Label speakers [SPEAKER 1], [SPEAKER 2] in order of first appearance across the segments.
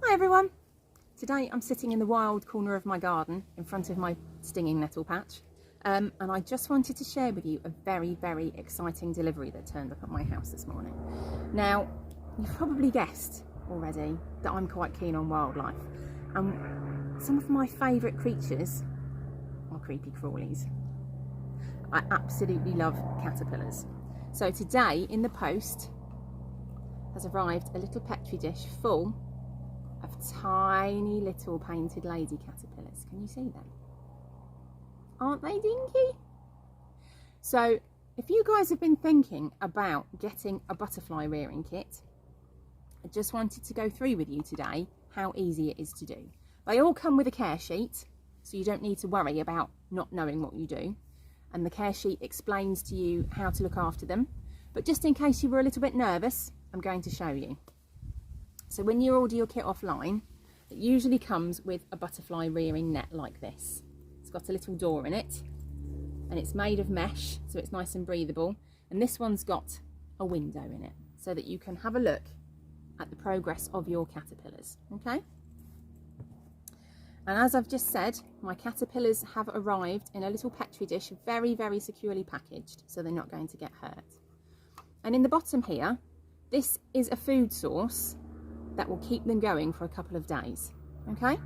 [SPEAKER 1] Hi everyone! Today I'm sitting in the wild corner of my garden in front of my stinging nettle patch and I just wanted to share with you a very exciting delivery that turned up at my house this morning. Now you've probably guessed already that I'm quite keen on wildlife and some of my favourite creatures are creepy crawlies. I absolutely love caterpillars. So today in the post has arrived a little petri dish full of tiny little painted lady caterpillars. Can you see them? Aren't they dinky? So if you guys have been thinking about getting a butterfly rearing kit, I just wanted to go through with you today how easy it is to do. They all come with a care sheet, so you don't need to worry about not knowing what you do. And the care sheet explains to you how to look after them. But just in case you were a little bit nervous, I'm going to show you. So when you order your kit offline, it usually comes with a butterfly rearing net like this. It's got a little door in it and it's made of mesh, so it's nice and breathable. And this one's got a window in it so that you can have a look at the progress of your caterpillars, okay? And as I've just said, my caterpillars have arrived in a little petri dish, very securely packaged, so they're not going to get hurt. And in the bottom here, this is a food source that will keep them going for a couple of days, okay?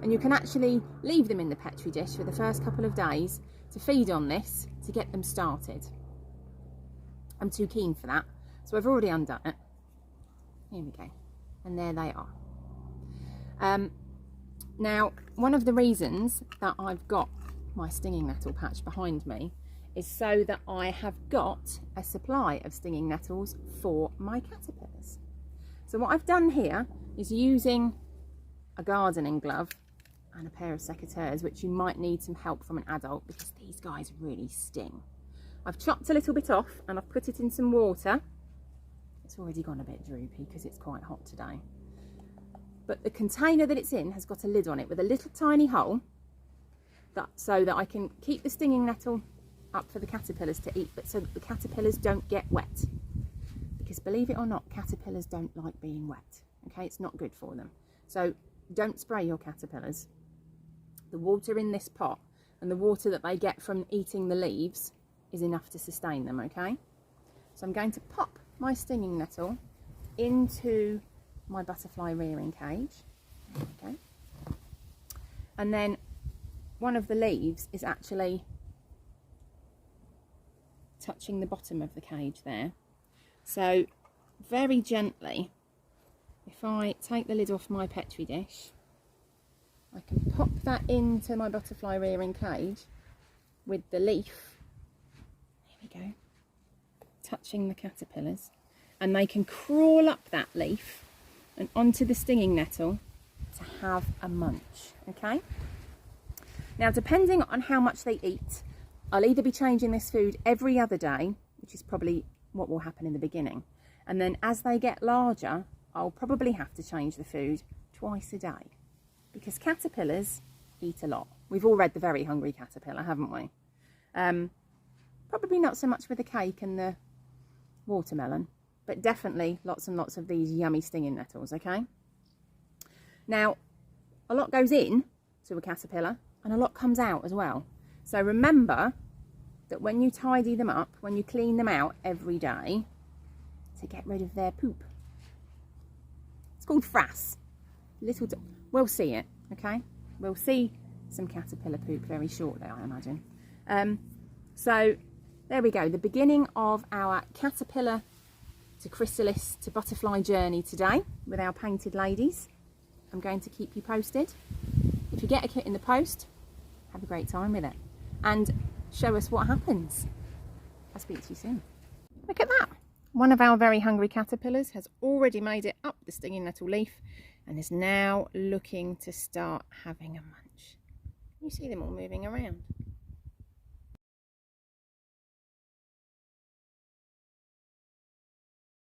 [SPEAKER 1] And you can actually leave them in the petri dish for the first couple of days to feed on this to get them started. I'm too keen for that, so I've already undone it. Here we go, and there they are. Now, one of the reasons that I've got my stinging nettle patch behind me is so that I have got a supply of stinging nettles for my caterpillars. So what I've done here is using a gardening glove and a pair of secateurs, which you might need some help from an adult because these guys really sting. I've chopped a little bit off and I've put it in some water. It's already gone a bit droopy because it's quite hot today. But the container that it's in has got a lid on it with a little tiny hole so that I can keep the stinging nettle up for the caterpillars to eat, but so that the caterpillars don't get wet. Because believe it or not, caterpillars don't like being wet, okay? It's not good for them. So don't spray your caterpillars. The water in this pot and the water that they get from eating the leaves is enough to sustain them, okay? So I'm going to pop my stinging nettle into my butterfly rearing cage, okay? And then one of the leaves is actually touching the bottom of the cage there. So very gently, if I take the lid off my petri dish, I can pop that into my butterfly rearing cage with the leaf, here we go, touching the caterpillars, and they can crawl up that leaf and onto the stinging nettle to have a munch, okay? Now, depending on how much they eat, I'll either be changing this food every other day, which is probably what will happen in the beginning, and then as they get larger, I'll probably have to change the food twice a day because caterpillars eat a lot. We've all read The Very Hungry Caterpillar, haven't we? Probably not so much with the cake and the watermelon, but definitely lots and lots of these yummy stinging nettles, okay? Now, a lot goes in to a caterpillar and a lot comes out as well. So remember that when you tidy them up, when you clean them out every day to get rid of their poop. It's called frass. We'll see it, okay? We'll see some caterpillar poop very shortly, I imagine. So there we go, the beginning of our caterpillar to chrysalis to butterfly journey today with our painted ladies. I'm going to keep you posted. If you get a kit in the post, have a great time with it and show us what happens. I'll speak to you soon. Look at that. One of our very hungry caterpillars has already made it up the stinging nettle leaf and is now looking to start having a munch. You see them all moving around.